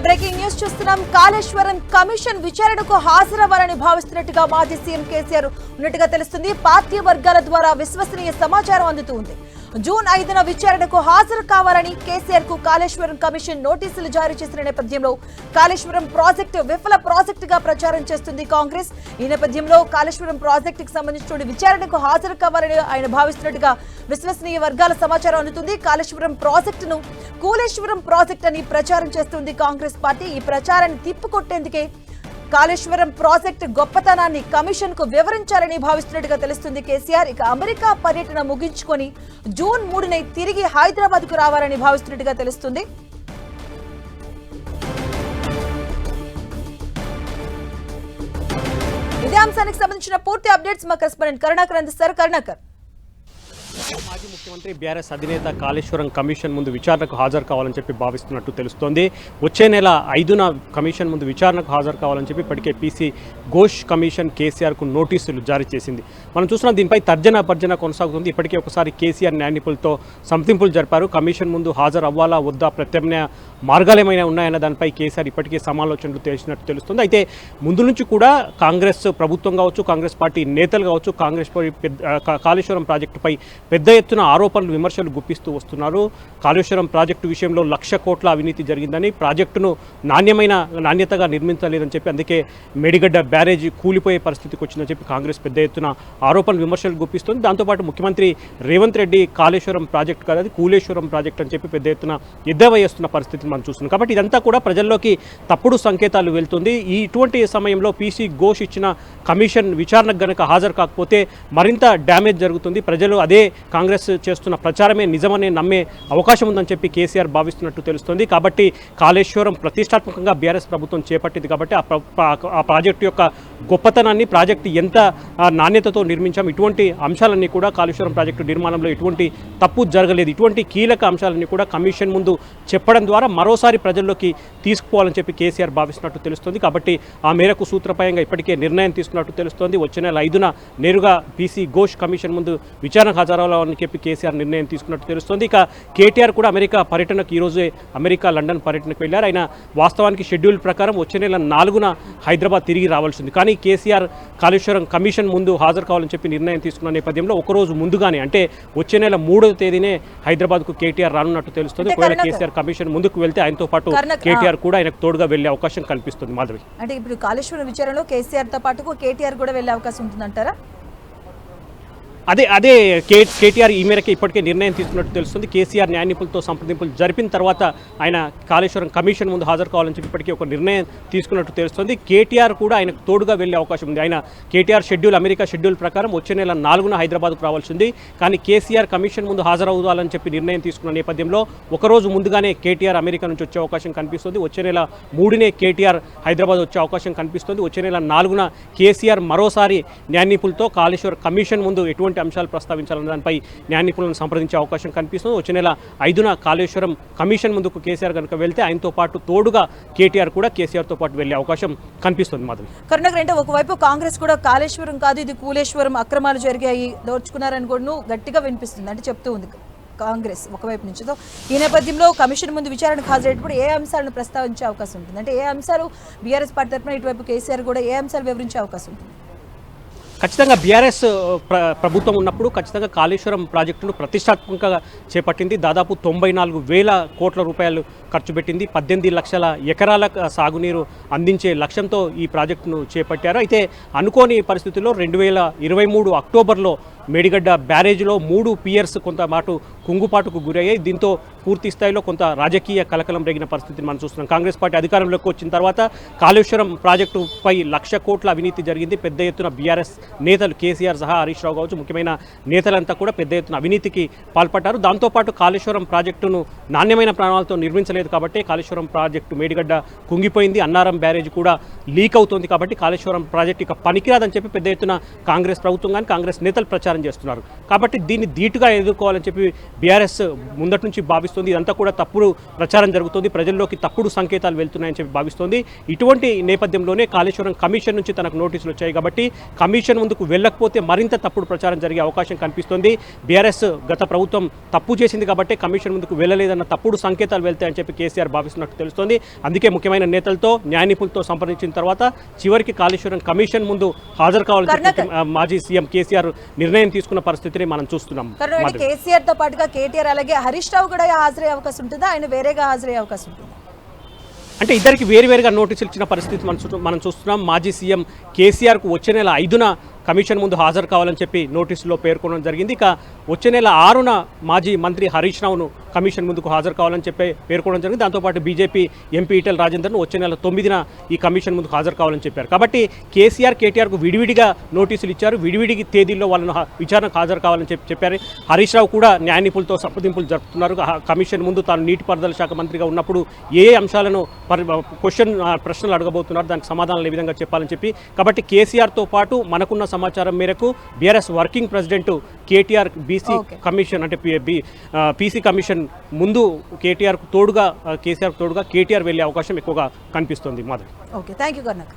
Breaking news చూస్తున్నాం. Kaleshwaram commission విచారణకు హాజరవ్వాలని భావిస్తున్నట్టుగా మాజీ సీఎం కేసీఆర్ ఉన్నట్టుగా తెలుస్తుంది. పార్టీ వర్గాల ద్వారా విశ్వసనీయ సమాచారం అందుతుంది. జూన్ 5న విచారణకు హాజరు కావాలని కేసీఆర్ కు కాళేశ్వరం కమిషన్ నోటీసులు జారీ చేసిన నేపథ్యంలో కాళేశ్వరం ప్రాజెక్టు విఫల ప్రాజెక్టుగా ప్రచారం చేస్తుంది కాంగ్రెస్. ఈ నేపథ్యంలో కాళేశ్వరం ప్రాజెక్టుకు సంబంధించిన విచారణకు హాజరు కావాలని ఆయన భావిస్తున్నట్టుగా విశ్వసనీయ వర్గాల సమాచారం అందుతుంది. కాళేశ్వరం ప్రాజెక్టును కూలేశ్వరం ప్రాజెక్ట్ అని ప్రచారం చేస్తుంది కాంగ్రెస్ పార్టీ. ఈ ప్రచారాన్ని తిప్పికొట్టేందుకే కాళేశ్వరం ప్రాజెక్టు గొప్పతనాన్ని కమిషన్ కు వివరించాలని భావిస్తున్నట్టుగా తెలుస్తుంది కేసీఆర్. ఇక అమెరికా పర్యటన ముగించుకొని జూన్ 3న తిరిగి హైదరాబాద్ కు రావాలని భావిస్తున్నట్టుగా తెలుస్తుంది. ఇదే అంశానికి సంబంధించిన పూర్తి అప్డేట్స్ మా కరెస్పాండెంట్ కరుణాకర్ అందిస్తారు. కరుణాకర్, మాజీ ముఖ్యమంత్రి బీఆర్ఎస్ అధినేత కాళేశ్వరం కమిషన్ ముందు విచారణకు హాజరు కావాలని చెప్పి భావిస్తున్నట్టు తెలుస్తోంది. వచ్చే నెల 5న కమిషన్ ముందు విచారణకు హాజరు కావాలని చెప్పి ఇప్పటికే పీసీ ఘోష్ కమిషన్ కేసీఆర్కు నోటీసులు జారీ చేసింది. మనం చూస్తున్నాం, దీనిపై తర్జన కొనసాగుతుంది. ఇప్పటికే ఒకసారి కేసీఆర్ న్యాయ నిపుణులతో సంప్రదింపులు జరిపారు. కమిషన్ ముందు హాజరు అవ్వాలా వద్దా, ప్రత్యామ్నాయ మార్గాలు ఏమైనా ఉన్నాయన్న దానిపై కేసీఆర్ ఇప్పటికే సమాలోచనలు తెలిసినట్టు తెలుస్తుంది. అయితే ముందు నుంచి కూడా కాంగ్రెస్ ప్రభుత్వం కావచ్చు, కాంగ్రెస్ పార్టీ నేతలు కావచ్చు, కాళేశ్వరం ప్రాజెక్టుపై పెద్ద ఎత్తున ఆరోపణలు విమర్శలు గుప్పిస్తూ వస్తున్నారు. కాళేశ్వరం ప్రాజెక్టు విషయంలో 1,00,000 కోట్ల అవినీతి జరిగిందని, ప్రాజెక్టును నాణ్యతగా నిర్మించలేదని చెప్పి అందుకే మేడిగడ్డ బ్యారేజీ కూలిపోయే పరిస్థితికి వచ్చిందని చెప్పి కాంగ్రెస్ పెద్ద ఎత్తున ఆరోపణలు విమర్శలు గుప్పిస్తుంది. దాంతోపాటు ముఖ్యమంత్రి రేవంత్ రెడ్డి కాళేశ్వరం ప్రాజెక్టు కాదు, అది కూలేశ్వరం ప్రాజెక్టు అని చెప్పి పెద్ద ఎత్తున ఎద్దేవా చేస్తున్న పరిస్థితిని మనం చూస్తున్నాం. కాబట్టి ఇదంతా కూడా ప్రజల్లోకి తప్పుడు సంకేతాలు వెళ్తుంది. ఇటువంటి సమయంలో పీసీ ఘోష్ ఇచ్చిన కమిషన్ విచారణకు గనక హాజరు కాకపోతే మరింత డ్యామేజ్ జరుగుతుంది. ప్రజలు అదే కాంగ్రెస్ చేస్తున్న ప్రచారమే నిజమని నమ్మే అవకాశం ఉందని చెప్పి కేసీఆర్ భావిస్తున్నట్టు తెలుస్తుంది. కాబట్టి కాళేశ్వరం ప్రతిష్టాత్మకంగా బీఆర్ఎస్ ప్రభుత్వం చేపట్టింది కాబట్టి ఆ ప్రాజెక్టు యొక్క గొప్పతనాన్ని, ప్రాజెక్టు ఎంత నాణ్యతతో నిర్మించాం, ఇటువంటి అంశాలన్నీ కూడా కాళేశ్వరం ప్రాజెక్టు నిర్మాణంలో ఎటువంటి తప్పు జరగలేదు, ఇటువంటి కీలక అంశాలన్నీ కూడా కమిషన్ ముందు చెప్పడం ద్వారా మరోసారి ప్రజల్లోకి తీసుకుపోవాలని చెప్పి కేసీఆర్ భావిస్తున్నట్టు తెలుస్తుంది. కాబట్టి ఆ మేరకు సూత్రప్రాయంగా ఇప్పటికే నిర్ణయం తీసుకున్నట్టు తెలుస్తోంది. వచ్చే నెల 5న నేరుగా పీసీ ఘోష్ కమిషన్ ముందు విచారణకు హాజరవ్వాలని చెప్పి కేసీఆర్ నిర్ణయం తీసుకున్నట్టు తెలుస్తోంది. ఇక కేటీఆర్ కూడా అమెరికా పర్యటనకు ఈరోజే అమెరికా లండన్ పర్యటనకు వెళ్లారు. ఆయన వాస్తవానికి షెడ్యూల్ ప్రకారం వచ్చే నెల 4న హైదరాబాద్ తిరిగి రావాల్సింది. కానీ కేసీఆర్ కాళేశ్వరం కమిషన్ ముందు హాజరు కావాలని చెప్పి నిర్ణయం తీసుకున్న నేపథ్యంలో ఒకరోజు ముందుగానే, అంటే వచ్చే నెల 3వ తేదీనే హైదరాబాద్కు కేటీఆర్ రానున్నట్టు తెలుస్తుంది. ఒకవేళ కేసీఆర్ కమిషన్ ముందుకు వెళ్తే ఆయనతో పాటు కేటీఆర్ కూడా ఆయనకు తోడుగా వెళ్లే అవకాశం కల్పిస్తుంది. మాధవి, అంటే ఇప్పుడు కాళేశ్వరం విచారణలో కేసీఆర్ తో పాటు కేటీఆర్ కూడా వెళ్లే అవకాశం ఉంటుందంటారా? అదే కేటీఆర్ ఈ మేరకు ఇప్పటికే నిర్ణయం తీసుకున్నట్టు తెలుస్తుంది. కేసీఆర్ న్యాయ నిపుణులతో సంప్రదింపులు జరిపిన తర్వాత ఆయన కాళేశ్వరం కమిషన్ ముందు హాజరు కావాలని చెప్పి ఇప్పటికీ ఒక నిర్ణయం తీసుకున్నట్టు తెలుస్తుంది. కేటీఆర్ కూడా ఆయనకు తోడుగా వెళ్లే అవకాశం ఉంది. ఆయన కేటీఆర్ అమెరికా షెడ్యూల్ ప్రకారం వచ్చే నెల 4న హైదరాబాద్కు రావాల్సింది. కానీ కేసీఆర్ కమిషన్ ముందు హాజరవుదాలని చెప్పి నిర్ణయం తీసుకున్న నేపథ్యంలో ఒకరోజు ముందుగానే కేటీఆర్ అమెరికా నుంచి వచ్చే అవకాశం కనిపిస్తుంది. వచ్చే నెల 3నే కేటీఆర్ హైదరాబాద్ వచ్చే అవకాశం కనిపిస్తుంది. వచ్చే నెల 4న కేసీఆర్ మరోసారి న్యాయ నిపుణులతో కాళేశ్వరం కమిషన్ ముందు ఎటువంటి అంశాలు ప్రస్తావించాలన్న దానిపై న్యాయ నిపుణులను సంప్రదించే అవకాశం కనిపిస్తుంది. వచ్చే నెల 5న కాళేశ్వరం కమిషన్ ముందుకు కేసీఆర్ కనుక వెళ్తే ఆయనతో పాటు తోడుగా కేటీఆర్ కూడా కేసీఆర్తో పాటు వెళ్లే అవకాశం కనిపిస్తుంది. మాధవి, కరుణాకర్, అంటే ఒకవైపు కాంగ్రెస్ కూడా కాళేశ్వరం కాదు ఇది కూలేశ్వరం, అక్రమాలు జరిగాయి, దోచుకున్నారని కూడా గట్టిగా వినిపిస్తుంది, అంటే చెప్తూ ఉంది కాంగ్రెస్ ఒకవైపు నుంచి. ఈ నేపథ్యంలో కమిషన్ ముందు విచారణకు హాజరయ్యేటప్పుడు ఏ అంశాలను ప్రస్తావించే అవకాశం ఉంటుంది? అంటే ఏ అంశాలు బీఆర్ఎస్ పార్టీ తరఫున, ఇటువైపు కేసీఆర్ కూడా ఏ అంశాలు వివరించే అవకాశం ఉంటుంది? ఖచ్చితంగా బీఆర్ఎస్ ప్రభుత్వం ఉన్నప్పుడు ఖచ్చితంగా కాళేశ్వరం ప్రాజెక్టును ప్రతిష్టాత్మకంగా చేపట్టింది. దాదాపు 94,000 కోట్ల రూపాయలు ఖర్చు పెట్టింది. 18 లక్షల ఎకరాల సాగునీరు అందించే లక్ష్యంతో ఈ ప్రాజెక్టును చేపట్టారు. అయితే అనుకోని పరిస్థితుల్లో 2023 అక్టోబర్లో మేడిగడ్డ బ్యారేజ్లో 3 పియర్స్ కొంత కుంగుపాటుకు గురయ్యాయి. దీంతో పూర్తి స్థాయిలో కొంత రాజకీయ కలకలం రేగిన పరిస్థితిని మనం చూస్తున్నాం. కాంగ్రెస్ పార్టీ అధికారంలోకి వచ్చిన తర్వాత కాళేశ్వరం ప్రాజెక్టుపై 1,00,000 కోట్ల అవినీతి జరిగింది. పెద్ద ఎత్తున బీఆర్ఎస్ నేతలు కేసీఆర్ సహా హరీష్ రావు కావచ్చు, ముఖ్యమైన నేతలంతా కూడా పెద్ద ఎత్తున అవినీతికి పాల్పడ్డారు. దాంతోపాటు కాళేశ్వరం ప్రాజెక్టును నాణ్యమైన ప్రణాళికతో నిర్మించలేదు కాబట్టి కాళేశ్వరం ప్రాజెక్టు మేడిగడ్డ కుంగిపోయింది. అన్నారం బ్యారేజ్ కూడా లీక్ అవుతోంది కాబట్టి కాళేశ్వరం ప్రాజెక్టు ఇక పనికిరాదని చెప్పి పెద్ద ఎత్తున కాంగ్రెస్ ప్రభుత్వం కానీ కాంగ్రెస్ నేతలు ప్రచారం ప్రచారం చేస్తున్నారు. కాబట్టి దీన్ని ధీటుగా ఎదుర్కోవాలని చెప్పి బీఆర్ఎస్ ముందటి నుంచి భావిస్తుంది. ఇదంతా కూడా తప్పుడు ప్రచారం జరుగుతుంది, ప్రజల్లోకి తప్పుడు సంకేతాలు వెళ్తున్నాయని చెప్పి భావిస్తోంది. ఇటువంటి నేపథ్యంలోనే కాళేశ్వరం కమిషన్ నుంచి తనకు నోటీసులు వచ్చాయి కాబట్టి కమిషన్ ముందుకు వెళ్ళకపోతే మరింత తప్పుడు ప్రచారం జరిగే అవకాశం కనిపిస్తోంది. బీఆర్ఎస్ గత ప్రభుత్వం తప్పు చేసింది కాబట్టి కమిషన్ ముందుకు వెళ్ళలేదన్న తప్పుడు సంకేతాలు వెళ్తాయని చెప్పి కేసీఆర్ భావిస్తున్నట్టు తెలుస్తోంది. అందుకే ముఖ్యమైన నేతలతో న్యాయ నిపుణులతో సంప్రదించిన తర్వాత చివరికి కాళేశ్వరం కమిషన్ ముందు హాజరు కావాలని చెప్పి మాజీ సీఎం కేసీఆర్ నిర్ణయం తీసుకున్న పరిస్థితిని మనం చూస్తున్నాం. కేసీఆర్ తో పాటుగా కేటీఆర్ అలాగే హరీష్ రావు కూడా హాజరయ్యే అవకాశం ఉంటుందా, ఆయన వేరేగా హాజరయ్యే అవకాశం ఉంటుందా? అంటే ఇద్దరికి వేరువేరుగా నోటీసులు ఇచ్చిన పరిస్థితి మనం చూస్తున్నాం. మాజీ సీఎం కేసీఆర్కు వచ్చే నెల 5న కమిషన్ ముందు హాజరు కావాలని చెప్పి నోటీసులో పేర్కొనడం జరిగింది. ఇక వచ్చే నెల 6న మాజీ మంత్రి హరీష్ రావును కమిషన్ ముందుకు హాజరు కావాలని చెప్పి పేర్కొనడం జరిగింది. దాంతోపాటు బీజేపీ ఎంపీ ఈటెల రాజేందర్ను వచ్చే నెల 9న ఈ కమిషన్ ముందుకు హాజరు కావాలని చెప్పారు. కాబట్టి కేసీఆర్ కేటీఆర్కు విడివిడిగా నోటీసులు ఇచ్చారు, విడివిడి తేదీల్లో వాళ్ళను విచారణకు హాజరు కావాలని చెప్పారు. హరీష్ రావు కూడా న్యాయ నిపుణులతో సంప్రదింపులు జరుపుతున్నారు. కమిషన్ ముందు తాను నీటిపారుదల శాఖ మంత్రిగా ఉన్నప్పుడు ఏ అంశాలను ప్రశ్నలు అడగబోతున్నారు, దానికి సమాధానాలు ఏ విధంగా చెప్పాలని చెప్పి. కాబట్టి కేసీఆర్తో పాటు మనకున్న సమాచారం మేరకు BRS working president KTR BC commission అంటే పీసీ కమిషన్ ముందు కేసీఆర్ తోడుగా కేటీఆర్ వెళ్లే అవకాశం ఎక్కువగా కనిపిస్తుంది. మాధవ్. Okay, thank you కర్ణక్.